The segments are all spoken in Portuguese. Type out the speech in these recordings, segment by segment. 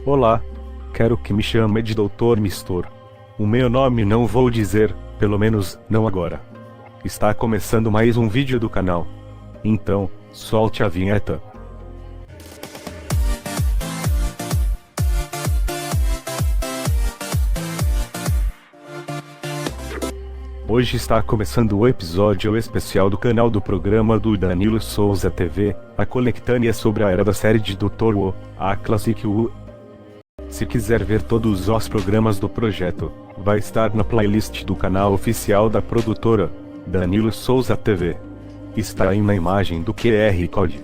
Olá, quero que me chame de Dr. Mistor. O meu nome não vou dizer, pelo menos não agora. Está começando mais um vídeo do canal. Então, solte a vinheta. Hoje está começando o episódio especial do canal do programa do Danilo Souza TV, a coletânea sobre a era da série de Dr. Who, a Classic Who. Se quiser ver todos os programas do projeto, vai estar na playlist do canal oficial da produtora, Danilo Souza TV. Está aí na imagem do QR Code.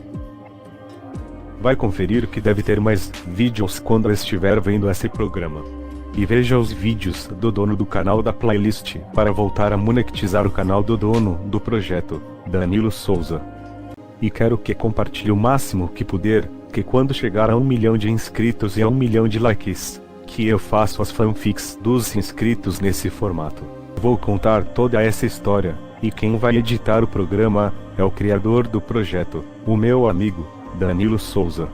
Vai conferir que deve ter mais vídeos quando estiver vendo esse programa. E veja os vídeos do dono do canal da playlist para voltar a monetizar o canal do dono do projeto, Danilo Souza. E quero que compartilhe o máximo que puder, que quando chegar a 1 milhão de inscritos e a 1 milhão de likes, que eu faço as fanfics dos inscritos nesse formato. Vou contar toda essa história, e quem vai editar o programa é o criador do projeto, o meu amigo, Danilo Souza.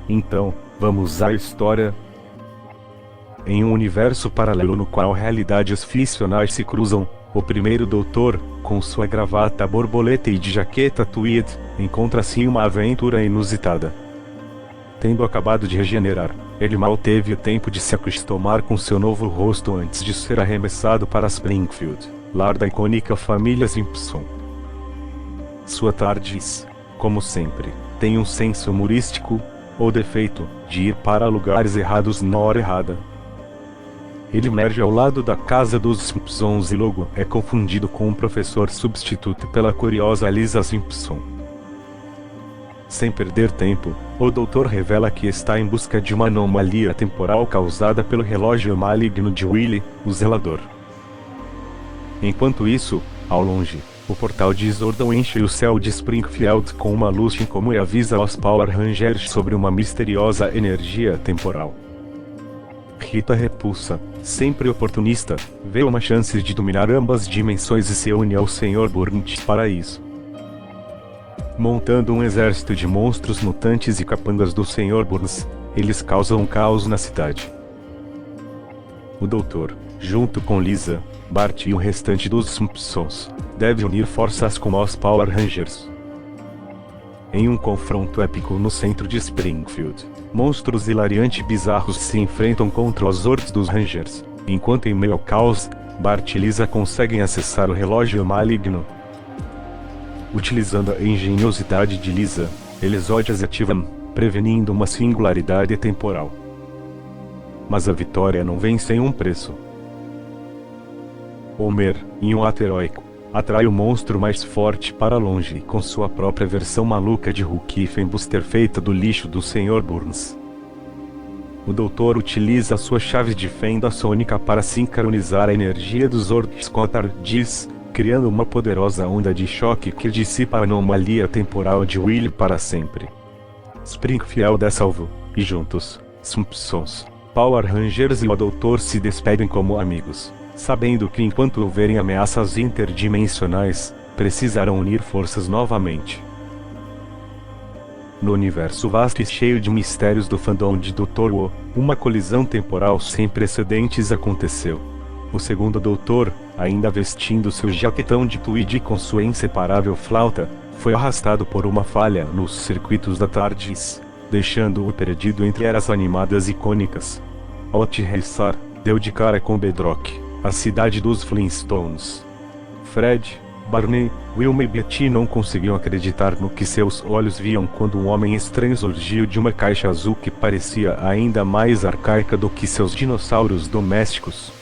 Então, vamos à história. Em um universo paralelo no qual realidades ficcionais se cruzam, o primeiro doutor, com sua gravata borboleta e de jaqueta tweed, encontra-se em uma aventura inusitada. Tendo acabado de regenerar, ele mal teve o tempo de se acostumar com seu novo rosto antes de ser arremessado para Springfield, lar da icônica família Simpson. Sua TARDIS, como sempre, tem um senso humorístico, ou defeito, de ir para lugares errados na hora errada. Ele emerge ao lado da casa dos Simpsons e logo é confundido com um professor substituto pela curiosa Lisa Simpson. Sem perder tempo, o doutor revela que está em busca de uma anomalia temporal causada pelo relógio maligno de Willie, o zelador. Enquanto isso, ao longe, o portal de Zordon enche o céu de Springfield com uma luz incomum e avisa aos Power Rangers sobre uma misteriosa energia temporal. Rita Repulsa, sempre oportunista, vê uma chance de dominar ambas dimensões e se une ao Sr. Burnt para isso. Montando um exército de monstros mutantes e capangas do Sr. Burns, eles causam um caos na cidade. O doutor, junto com Lisa, Bart e o restante dos Simpsons, deve unir forças com os Power Rangers. Em um confronto épico no centro de Springfield, monstros hilariante bizarros se enfrentam contra os Zords dos Rangers, enquanto em meio ao caos, Bart e Lisa conseguem acessar o relógio maligno. Utilizando a engenhosidade de Lisa, eles o desativam, prevenindo uma singularidade temporal. Mas a vitória não vem sem um preço. Homer, em um ato heróico, atrai o monstro mais forte para longe com sua própria versão maluca de Hulk Buster feita do lixo do Sr. Burns. O doutor utiliza sua chave de fenda sônica para sincronizar a energia dos Zords com a TARDIS, criando uma poderosa onda de choque que dissipa a anomalia temporal de Willie para sempre. Springfield é salvo, e juntos, Simpsons, Power Rangers e o doutor se despedem como amigos, sabendo que enquanto houverem ameaças interdimensionais, precisarão unir forças novamente. No universo vasto e cheio de mistérios do fandom de Dr. Who, uma colisão temporal sem precedentes aconteceu. O segundo doutor, ainda vestindo seu jaquetão de tweed com sua inseparável flauta, foi arrastado por uma falha nos circuitos da TARDIS, deixando-o perdido entre eras animadas icônicas. Ao aterrissar, deu de cara com Bedrock, a cidade dos Flintstones. Fred, Barney, Wilma e Betty não conseguiam acreditar no que seus olhos viam quando um homem estranho surgiu de uma caixa azul que parecia ainda mais arcaica do que seus dinossauros domésticos.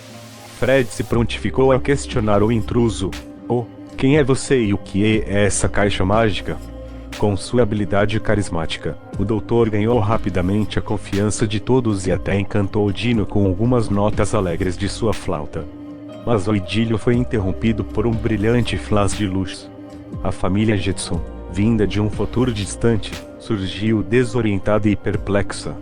Fred se prontificou a questionar o intruso. Oh, quem é você e o que é essa caixa mágica? Com sua habilidade carismática, o doutor ganhou rapidamente a confiança de todos e até encantou Dino com algumas notas alegres de sua flauta. Mas o idílio foi interrompido por um brilhante flash de luz. A família Jetson, vinda de um futuro distante, surgiu desorientada e perplexa.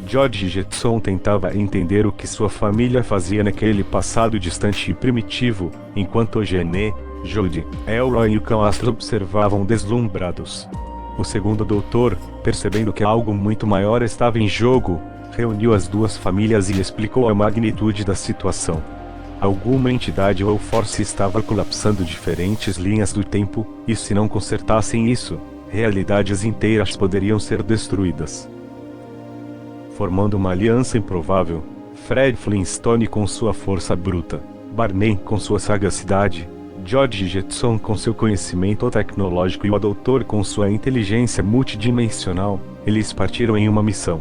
George Jetson tentava entender o que sua família fazia naquele passado distante e primitivo, enquanto Jeanne, Jodie, Elroy e o cão Astro observavam deslumbrados. O segundo doutor, percebendo que algo muito maior estava em jogo, reuniu as duas famílias e explicou a magnitude da situação. Alguma entidade ou força estava colapsando diferentes linhas do tempo, e se não consertassem isso, realidades inteiras poderiam ser destruídas. Formando uma aliança improvável, Fred Flintstone com sua força bruta, Barney com sua sagacidade, George Jetson com seu conhecimento tecnológico e o Doutor com sua inteligência multidimensional, eles partiram em uma missão.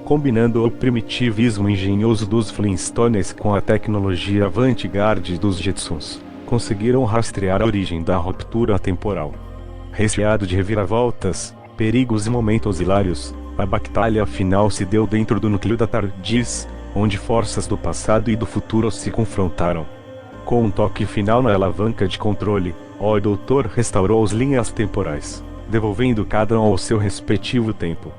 Combinando o primitivismo engenhoso dos Flintstones com a tecnologia avant-garde dos Jetsons, conseguiram rastrear a origem da ruptura temporal. Recheado de reviravoltas, perigos e momentos hilários, a batalha final se deu dentro do núcleo da TARDIS, onde forças do passado e do futuro se confrontaram. Com um toque final na alavanca de controle, o Doutor restaurou as linhas temporais, devolvendo cada um ao seu respectivo tempo.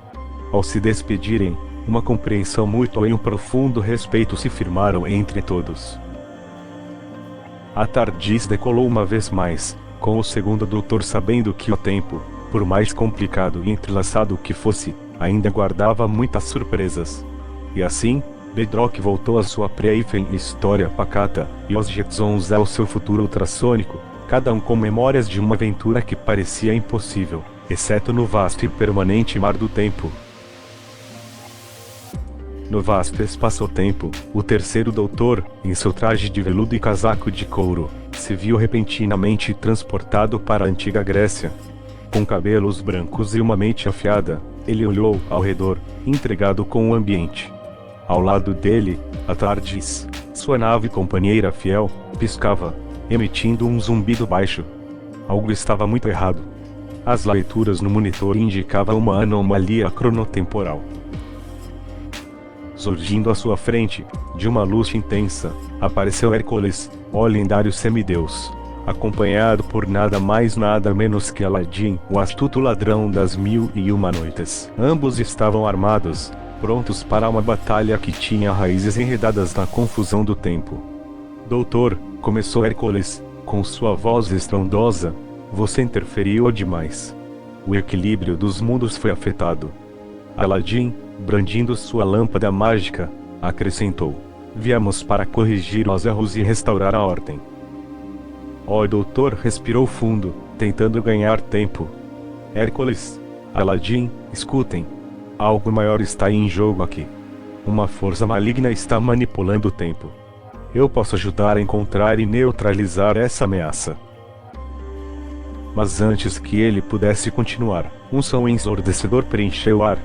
Ao se despedirem, uma compreensão mútua e um profundo respeito se firmaram entre todos. A TARDIS decolou uma vez mais, com o segundo Doutor sabendo que o tempo, por mais complicado e entrelaçado que fosse, ainda guardava muitas surpresas. E assim, Bedrock voltou à sua pré-história pacata, e os Jetsons ao seu futuro ultrassônico, cada um com memórias de uma aventura que parecia impossível, exceto no vasto e permanente mar do tempo. No vasto espaço-tempo, o terceiro Doutor, em seu traje de veludo e casaco de couro, se viu repentinamente transportado para a antiga Grécia. Com cabelos brancos e uma mente afiada, ele olhou ao redor, intrigado com o ambiente. Ao lado dele, a TARDIS, sua nave companheira fiel, piscava, emitindo um zumbido baixo. Algo estava muito errado. As leituras no monitor indicavam uma anomalia cronotemporal. Surgindo à sua frente, de uma luz intensa, apareceu Hércules, o lendário semideus, acompanhado por nada mais nada menos que Aladdin, o astuto ladrão das Mil e Uma Noites. Ambos estavam armados, prontos para uma batalha que tinha raízes enredadas na confusão do tempo. Doutor, começou Hércules, com sua voz estrondosa, você interferiu demais. O equilíbrio dos mundos foi afetado. Aladdin, brandindo sua lâmpada mágica, acrescentou: viemos para corrigir os erros e restaurar a ordem. O Doutor respirou fundo, tentando ganhar tempo. Hércules, Aladdin, escutem. Algo maior está em jogo aqui. Uma força maligna está manipulando o tempo. Eu posso ajudar a encontrar e neutralizar essa ameaça. Mas antes que ele pudesse continuar, um som ensurdecedor preencheu o ar.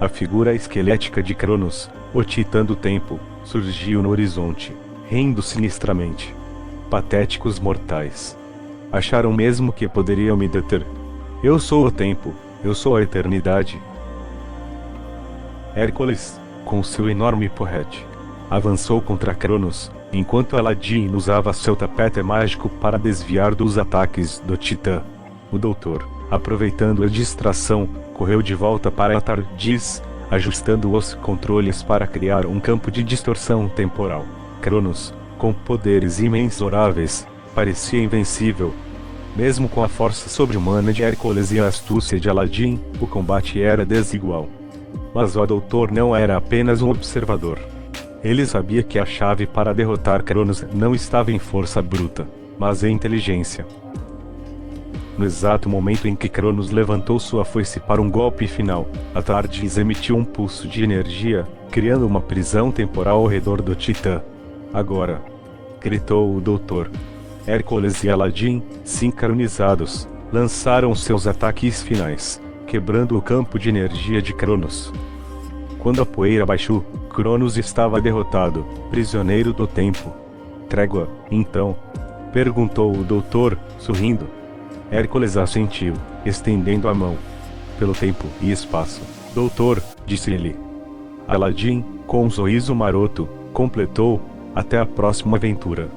A figura esquelética de Cronos, o titã do tempo, surgiu no horizonte, rindo sinistramente. Patéticos mortais. Acharam mesmo que poderiam me deter? Eu sou o tempo, eu sou a eternidade. Hércules, com seu enorme porrete, avançou contra Cronos, enquanto Aladdin usava seu tapete mágico para desviar dos ataques do titã. O Doutor, aproveitando a distração, correu de volta para a TARDIS, ajustando os controles para criar um campo de distorção temporal. Cronos, com poderes imensuráveis, parecia invencível. Mesmo com a força sobre-humana de Hércules e a astúcia de Aladdin, o combate era desigual. Mas o Doutor não era apenas um observador. Ele sabia que a chave para derrotar Cronos não estava em força bruta, mas em inteligência. No exato momento em que Cronos levantou sua foice para um golpe final, a TARDIS emitiu um pulso de energia, criando uma prisão temporal ao redor do Titã. Agora! Gritou o Doutor. Hércules e Aladdin, sincronizados, lançaram seus ataques finais, quebrando o campo de energia de Cronos. Quando a poeira baixou, Cronos estava derrotado, prisioneiro do tempo. Trégua, então? Perguntou o Doutor, sorrindo. Hércules assentiu, estendendo a mão. Pelo tempo e espaço. Doutor, disse ele. Aladdin, com um sorriso maroto, completou, até a próxima aventura.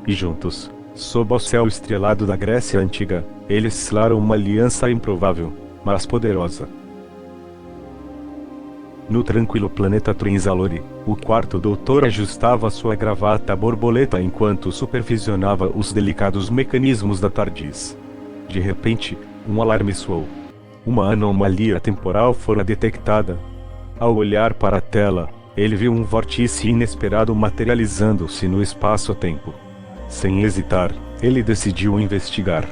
E juntos, sob o céu estrelado da Grécia Antiga, eles selaram uma aliança improvável, mas poderosa. No tranquilo planeta Trinzalori, o quarto Doutor ajustava sua gravata borboleta enquanto supervisionava os delicados mecanismos da TARDIS. De repente, um alarme soou. Uma anomalia temporal fora detectada. Ao olhar para a tela, ele viu um vórtice inesperado materializando-se no espaço-tempo. Sem hesitar, ele decidiu investigar.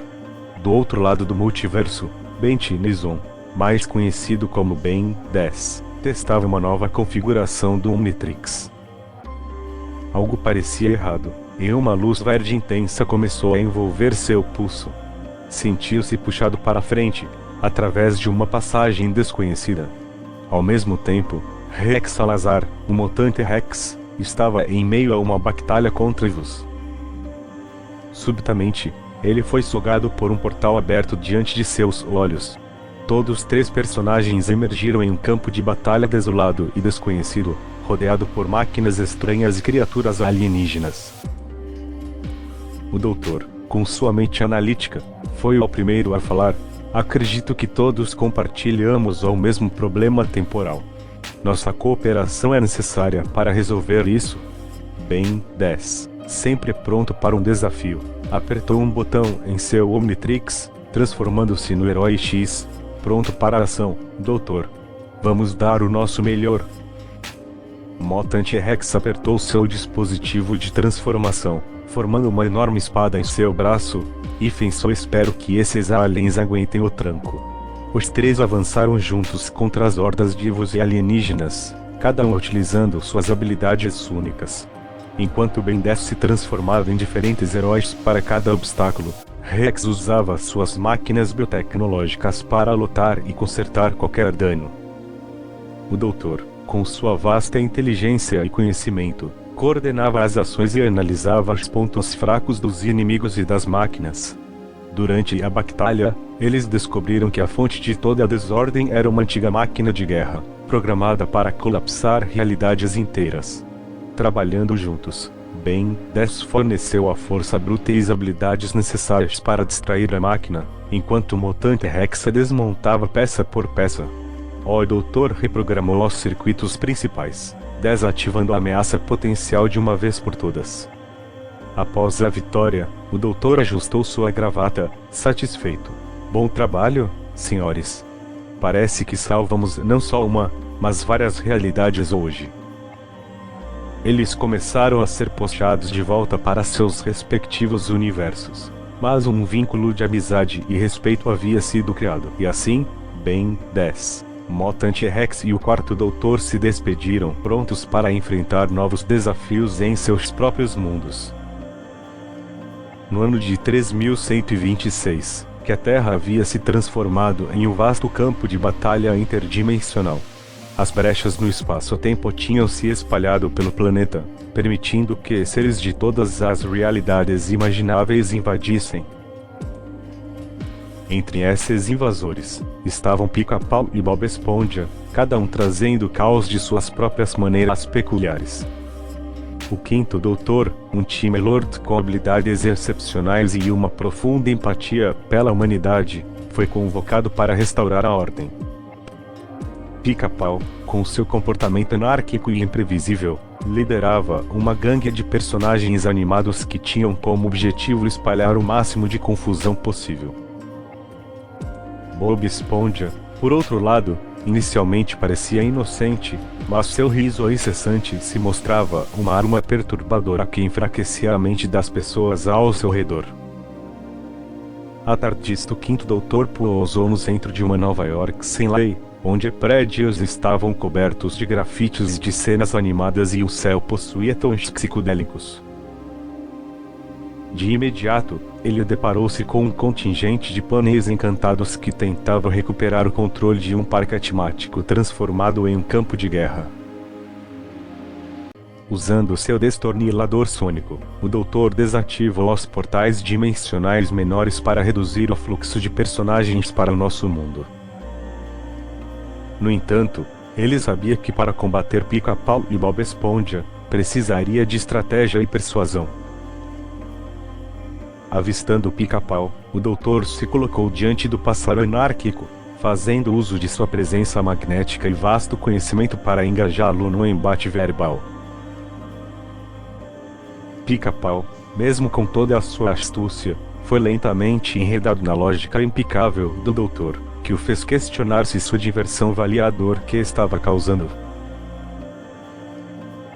Do outro lado do multiverso, Ben Tennyson, mais conhecido como Ben 10, testava uma nova configuração do Omnitrix. Algo parecia errado, e uma luz verde intensa começou a envolver seu pulso. Sentiu-se puxado para frente, através de uma passagem desconhecida. Ao mesmo tempo, Rex Salazar, o mutante Rex, estava em meio a uma batalha contra Evos. Subitamente, ele foi sugado por um portal aberto diante de seus olhos. Todos os 3 personagens emergiram em um campo de batalha desolado e desconhecido, rodeado por máquinas estranhas e criaturas alienígenas. O doutor, com sua mente analítica, foi o primeiro a falar. Acredito que todos compartilhamos o mesmo problema temporal. Nossa cooperação é necessária para resolver isso. Ben 10, sempre pronto para um desafio, apertou um botão em seu Omnitrix, transformando-se no Herói X, pronto para a ação. Doutor, vamos dar o nosso melhor. Mutante Rex apertou seu dispositivo de transformação, formando uma enorme espada em seu braço, e pensou: espero que esses aliens aguentem o tranco. Os 3 avançaram juntos contra as hordas de Evos e alienígenas, cada um utilizando suas habilidades únicas. Enquanto Ben 10 se transformava em diferentes heróis para cada obstáculo, Rex usava suas máquinas biotecnológicas para lutar e consertar qualquer dano. O doutor, com sua vasta inteligência e conhecimento, coordenava as ações e analisava os pontos fracos dos inimigos e das máquinas. Durante a batalha, eles descobriram que a fonte de toda a desordem era uma antiga máquina de guerra, programada para colapsar realidades inteiras. Trabalhando juntos, Ben 10 forneceu a força bruta e as habilidades necessárias para distrair a máquina, enquanto o mutante Rex a desmontava peça por peça. O doutor reprogramou os circuitos principais, desativando a ameaça potencial de uma vez por todas. Após a vitória, o doutor ajustou sua gravata, satisfeito. Bom trabalho, senhores. Parece que salvamos não só uma, mas várias realidades hoje. Eles começaram a ser puxados de volta para seus respectivos universos. Mas um vínculo de amizade e respeito havia sido criado. E assim, Ben 10, Mutante Rex e o quarto doutor se despediram, prontos para enfrentar novos desafios em seus próprios mundos. No ano de 3126, que a Terra havia se transformado em um vasto campo de batalha interdimensional. As brechas no espaço-tempo tinham se espalhado pelo planeta, permitindo que seres de todas as realidades imagináveis invadissem. Entre esses invasores, estavam Pica-Pau e Bob Esponja, cada um trazendo caos de suas próprias maneiras peculiares. O quinto doutor, um time Lord com habilidades excepcionais e uma profunda empatia pela humanidade, foi convocado para restaurar a ordem. Pica-Pau, com seu comportamento anárquico e imprevisível, liderava uma gangue de personagens animados que tinham como objetivo espalhar o máximo de confusão possível. Bob Esponja, por outro lado, inicialmente parecia inocente, mas seu riso incessante se mostrava uma arma perturbadora que enfraquecia a mente das pessoas ao seu redor. A tardista, o quinto doutor pousou no centro de uma Nova York sem lei, onde prédios estavam cobertos de grafites de cenas animadas e o céu possuía tons psicodélicos. De imediato, ele deparou-se com um contingente de pôneis encantados que tentavam recuperar o controle de um parque temático transformado em um campo de guerra. Usando seu destornilador sônico, o doutor desativou os portais dimensionais menores para reduzir o fluxo de personagens para o nosso mundo. No entanto, ele sabia que para combater Pica-Pau e Bob Esponja, precisaria de estratégia e persuasão. Avistando Pica-Pau, o doutor se colocou diante do pássaro anárquico, fazendo uso de sua presença magnética e vasto conhecimento para engajá-lo no embate verbal. Pica-Pau, mesmo com toda a sua astúcia, foi lentamente enredado na lógica impecável do doutor, que o fez questionar se sua diversão valia a dor que estava causando.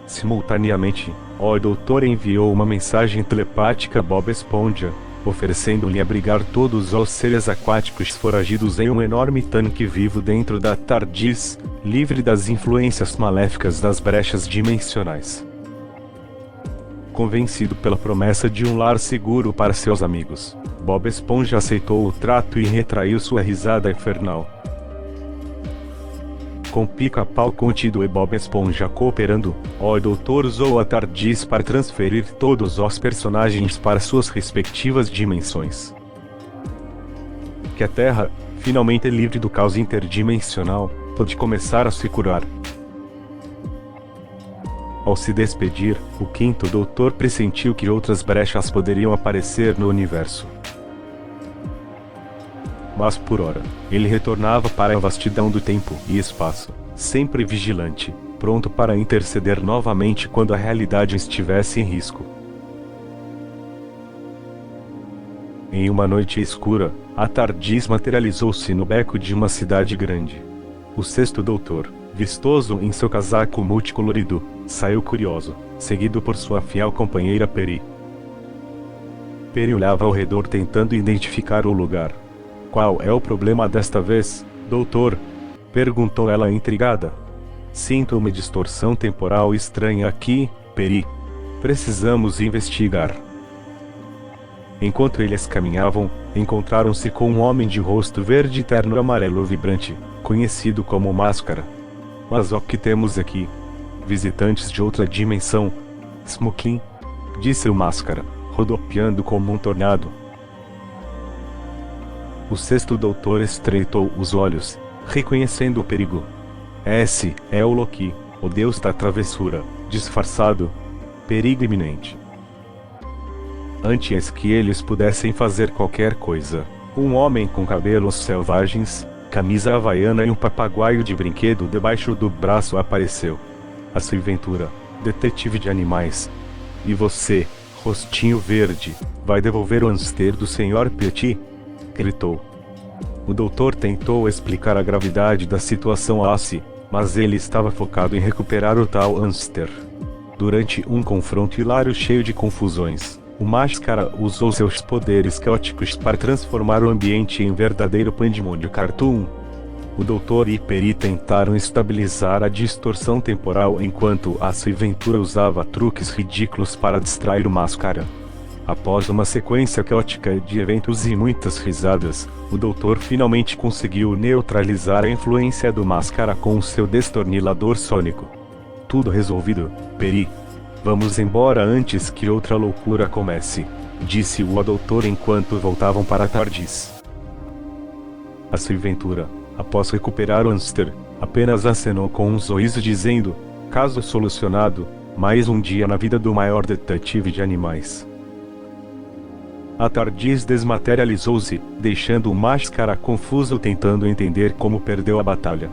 Simultaneamente, o doutor enviou uma mensagem telepática a Bob Esponja, oferecendo-lhe abrigar todos os seres aquáticos foragidos em um enorme tanque vivo dentro da TARDIS, livre das influências maléficas das brechas dimensionais. Convencido pela promessa de um lar seguro para seus amigos, Bob Esponja aceitou o trato e retraiu sua risada infernal. Com Pica-Pau contido e Bob Esponja cooperando, o doutor usou a TARDIS para transferir todos os personagens para suas respectivas dimensões. Que a Terra, finalmente livre do caos interdimensional, pôde começar a se curar. Ao se despedir, o quinto doutor pressentiu que outras brechas poderiam aparecer no universo. Mas por ora, ele retornava para a vastidão do tempo e espaço, sempre vigilante, pronto para interceder novamente quando a realidade estivesse em risco. Em uma noite escura, a TARDIS materializou-se no beco de uma cidade grande. O sexto doutor, vistoso em seu casaco multicolorido, saiu curioso, seguido por sua fiel companheira Peri. Peri olhava ao redor tentando identificar o lugar. Qual é o problema desta vez, doutor? Perguntou ela intrigada. Sinto uma distorção temporal estranha aqui, Peri. Precisamos investigar. Enquanto eles caminhavam, encontraram-se com um homem de rosto verde terno amarelo vibrante, conhecido como Máscara. Mas o que temos aqui? Visitantes de outra dimensão. Smokin, disse o Máscara, rodopiando como um tornado. O sexto doutor estreitou os olhos, reconhecendo o perigo. Esse é o Loki, o deus da travessura, disfarçado. Perigo iminente. Antes que eles pudessem fazer qualquer coisa, um homem com cabelos selvagens, camisa havaiana e um papagaio de brinquedo debaixo do braço apareceu. A Sui Ventura, detetive de animais. E você, rostinho verde, vai devolver o hamster do Sr. Petit? Gritou. O doutor tentou explicar a gravidade da situação a Ace, mas ele estava focado em recuperar o tal hamster. Durante um confronto hilário cheio de confusões, o Máscara usou seus poderes caóticos para transformar o ambiente em verdadeiro pandemônio cartoon. O doutor e Peri tentaram estabilizar a distorção temporal enquanto Ace Ventura usava truques ridículos para distrair o Máscara. Após uma sequência caótica de eventos e muitas risadas, o doutor finalmente conseguiu neutralizar a influência do Máscara com o seu destornilador sônico. Tudo resolvido, Peri. Vamos embora antes que outra loucura comece, disse o doutor enquanto voltavam para a TARDIS. Ace Ventura, após recuperar o hamster, apenas acenou com um sorriso dizendo, caso solucionado, mais um dia na vida do maior detetive de animais. A TARDIS desmaterializou-se, deixando o Máscara confuso tentando entender como perdeu a batalha.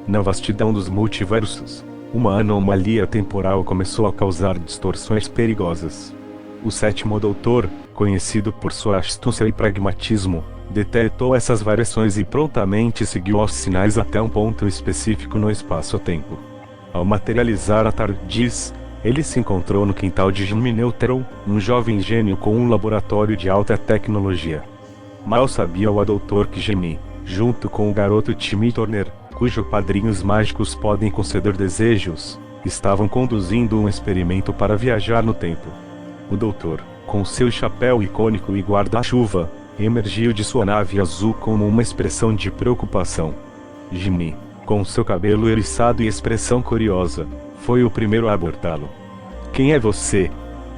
Na vastidão dos multiversos, uma anomalia temporal começou a causar distorções perigosas. O sétimo doutor, conhecido por sua astúcia e pragmatismo, detectou essas variações e prontamente seguiu os sinais até um ponto específico no espaço-tempo. Ao materializar a TARDIS, ele se encontrou no quintal de Jimmy Neutron, um jovem gênio com um laboratório de alta tecnologia. Mal sabia o doutor que Jimmy, junto com o garoto Timmy Turner, cujos padrinhos mágicos podem conceder desejos, estavam conduzindo um experimento para viajar no tempo. O doutor, com seu chapéu icônico e guarda-chuva, emergiu de sua nave azul com uma expressão de preocupação. Jimmy, com seu cabelo eriçado e expressão curiosa, foi o primeiro a abordá-lo. Quem é você?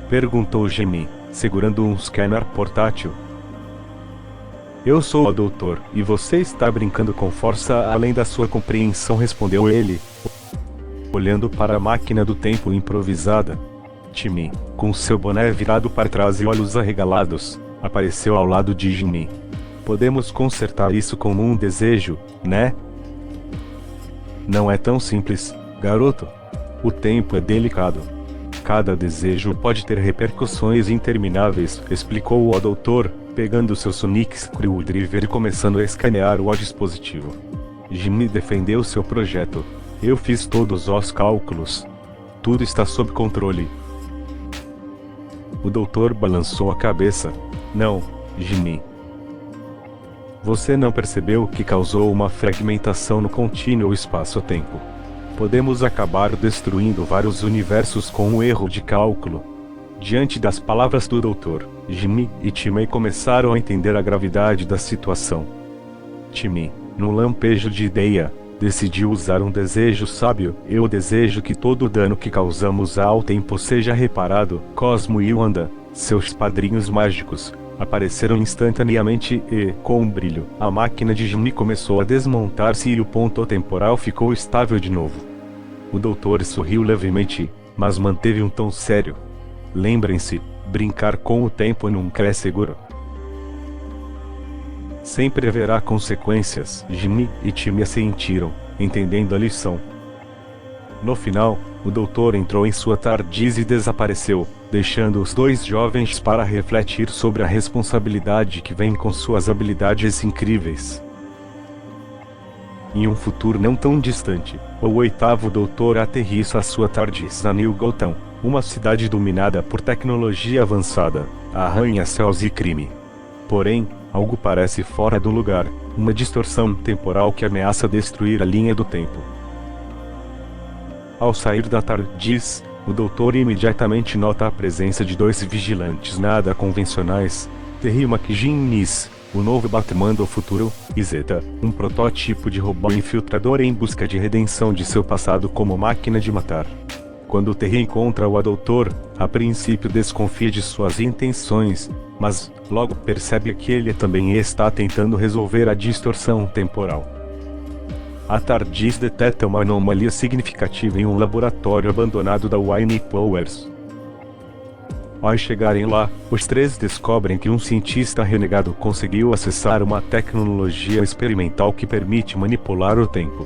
Perguntou Jimmy, segurando um scanner portátil. Eu sou o doutor, e você está brincando com força além da sua compreensão, respondeu ele, olhando para a máquina do tempo improvisada. Timmy, com seu boné virado para trás e olhos arregalados, apareceu ao lado de Jimmy. Podemos consertar isso com um desejo, né? Não é tão simples, garoto. O tempo é delicado. Cada desejo pode ter repercussões intermináveis, explicou o doutor, pegando seu Sonic Screwdriver e começando a escanear o dispositivo. Jimmy defendeu seu projeto. Eu fiz todos os cálculos. Tudo está sob controle. O doutor balançou a cabeça. Não, Jimmy. Você não percebeu que causou uma fragmentação no contínuo espaço-tempo. Podemos acabar destruindo vários universos com um erro de cálculo. Diante das palavras do doutor, Jimmy e Timmy começaram a entender a gravidade da situação. Timmy, num lampejo de ideia, decidiu usar um desejo sábio. Eu desejo que todo o dano que causamos ao tempo seja reparado. Cosmo e Wanda, seus padrinhos mágicos, apareceram instantaneamente e, com um brilho, a máquina de Jimmy começou a desmontar-se e o ponto temporal ficou estável de novo. O doutor sorriu levemente, mas manteve um tom sério. Lembrem-se, brincar com o tempo nunca é seguro. Sempre haverá consequências. Jimmy e Timmy sentiram, entendendo a lição. No final, o doutor entrou em sua TARDIS e desapareceu, deixando os dois jovens para refletir sobre a responsabilidade que vem com suas habilidades incríveis. Em um futuro não tão distante, o oitavo doutor aterrissa sua TARDIS na New Gotham, uma cidade dominada por tecnologia avançada, arranha-céus e crime. Porém, algo parece fora do lugar, uma distorção temporal que ameaça destruir a linha do tempo. Ao sair da TARDIS, o doutor imediatamente nota a presença de dois vigilantes nada convencionais, Terry McGinnis, o novo Batman do futuro, e Zeta, um protótipo de robô infiltrador em busca de redenção de seu passado como máquina de matar. Quando Terry encontra o doutor, a princípio desconfia de suas intenções, mas logo percebe que ele também está tentando resolver a distorção temporal. A TARDIS detecta uma anomalia significativa em um laboratório abandonado da Wayne Powers. Ao chegarem lá, os três descobrem que um cientista renegado conseguiu acessar uma tecnologia experimental que permite manipular o tempo.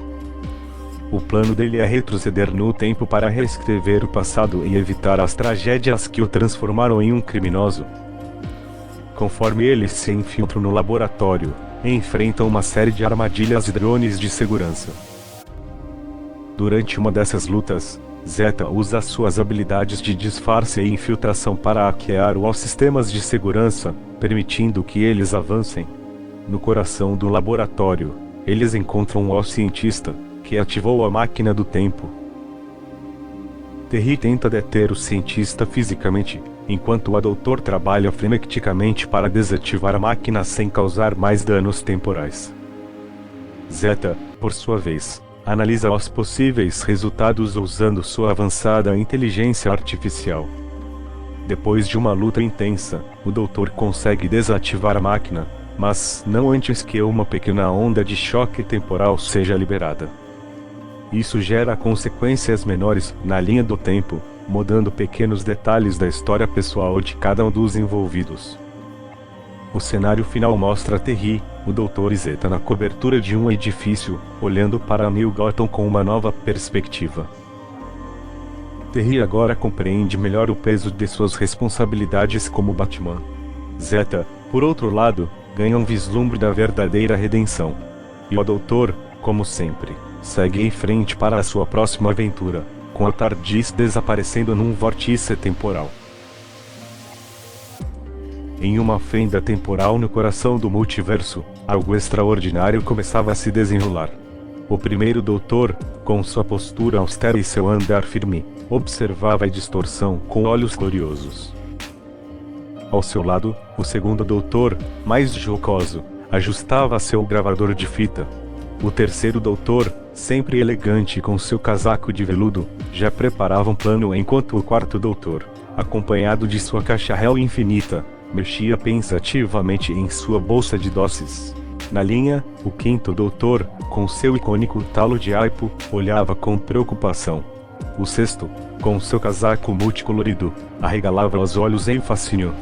O plano dele é retroceder no tempo para reescrever o passado e evitar as tragédias que o transformaram em um criminoso. Conforme eles se infiltram no laboratório, enfrentam uma série de armadilhas e drones de segurança. Durante uma dessas lutas, Zeta usa suas habilidades de disfarce e infiltração para hackear os sistemas de segurança, permitindo que eles avancem. No coração do laboratório, eles encontram o cientista, que ativou a máquina do tempo. Terry tenta deter o cientista fisicamente, enquanto o doutor trabalha freneticamente para desativar a máquina sem causar mais danos temporais. Zeta, por sua vez, analisa os possíveis resultados usando sua avançada inteligência artificial. Depois de uma luta intensa, o doutor consegue desativar a máquina, mas não antes que uma pequena onda de choque temporal seja liberada. Isso gera consequências menores na linha do tempo, mudando pequenos detalhes da história pessoal de cada um dos envolvidos. O cenário final mostra Terry, o Dr. Zeta na cobertura de um edifício, olhando para New Gotham com uma nova perspectiva. Terry agora compreende melhor o peso de suas responsabilidades como Batman. Zeta, por outro lado, ganha um vislumbre da verdadeira redenção. E o Doutor, como sempre, segue em frente para a sua próxima aventura, com a TARDIS desaparecendo num vórtice temporal. Em uma fenda temporal no coração do multiverso, algo extraordinário começava a se desenrolar. O primeiro doutor, com sua postura austera e seu andar firme, observava a distorção com olhos gloriosos. Ao seu lado, o segundo doutor, mais jocoso, ajustava seu gravador de fita. O terceiro doutor, sempre elegante com seu casaco de veludo, já preparava um plano enquanto o quarto doutor, acompanhado de sua caixa réu infinita, mexia pensativamente em sua bolsa de doces. Na linha, o quinto doutor, com seu icônico talo de aipo, olhava com preocupação. O sexto, com seu casaco multicolorido, arregalava os olhos em fascínio.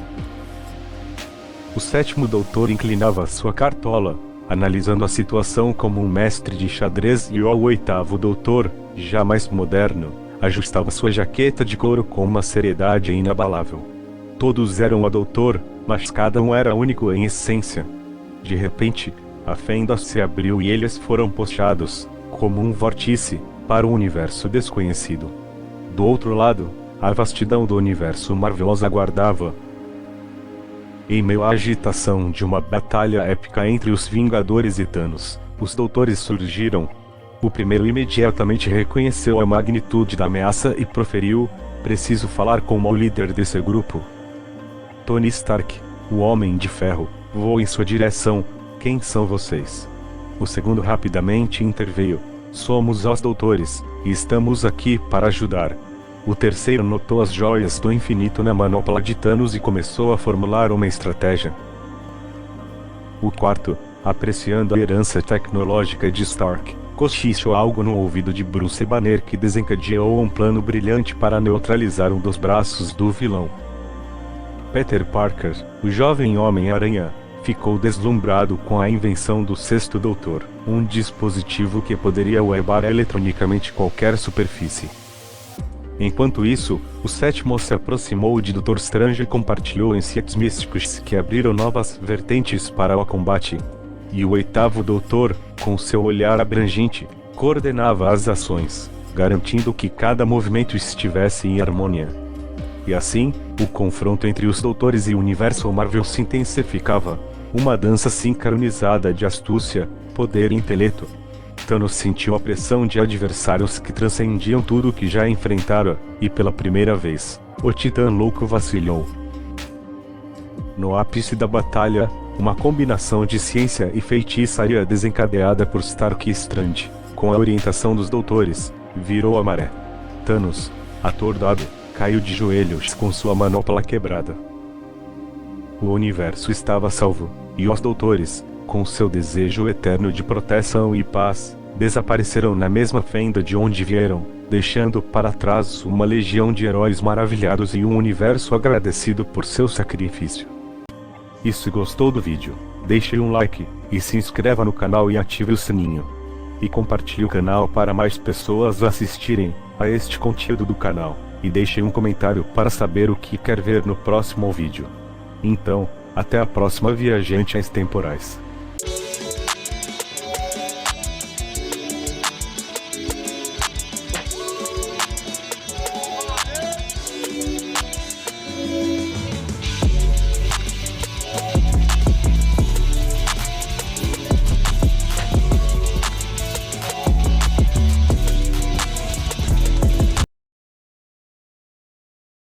O sétimo doutor inclinava sua cartola, analisando a situação como um mestre de xadrez, e o oitavo doutor, já mais moderno, ajustava sua jaqueta de couro com uma seriedade inabalável. Todos eram o doutor, mas cada um era único em essência. De repente, a fenda se abriu e eles foram puxados, como um vórtice, para um universo desconhecido. Do outro lado, a vastidão do universo Marvel os aguardava. Em meio à agitação de uma batalha épica entre os Vingadores e Thanos, os doutores surgiram. O primeiro imediatamente reconheceu a magnitude da ameaça e proferiu: "Preciso falar com o líder desse grupo." Tony Stark, o Homem de Ferro, voou em sua direção. "Quem são vocês?" O segundo rapidamente interveio: "Somos os doutores, e estamos aqui para ajudar." O terceiro notou as joias do infinito na manopla de Thanos e começou a formular uma estratégia. O quarto, apreciando a herança tecnológica de Stark, cochichou algo no ouvido de Bruce Banner que desencadeou um plano brilhante para neutralizar um dos braços do vilão. Peter Parker, o jovem Homem-Aranha, ficou deslumbrado com a invenção do Sexto Doutor, um dispositivo que poderia webar eletronicamente qualquer superfície. Enquanto isso, o sétimo se aproximou de Dr. Strange e compartilhou insights místicos que abriram novas vertentes para o combate. E o oitavo doutor, com seu olhar abrangente, coordenava as ações, garantindo que cada movimento estivesse em harmonia. E assim, o confronto entre os doutores e o universo Marvel se intensificava, uma dança sincronizada de astúcia, poder e intelecto. Thanos sentiu a pressão de adversários que transcendiam tudo o que já enfrentara, e pela primeira vez, o Titã Louco vacilou. No ápice da batalha, uma combinação de ciência e feitiçaria desencadeada por Stark e Strange, com a orientação dos doutores, virou a maré. Thanos, atordoado, caiu de joelhos com sua manopla quebrada. O universo estava salvo, e os doutores, com seu desejo eterno de proteção e paz, desapareceram na mesma fenda de onde vieram, deixando para trás uma legião de heróis maravilhados e um universo agradecido por seu sacrifício. E se gostou do vídeo, deixe um like, e se inscreva no canal e ative o sininho. E compartilhe o canal para mais pessoas assistirem a este conteúdo do canal, e deixe um comentário para saber o que quer ver no próximo vídeo. Então, até a próxima, viajantes temporais.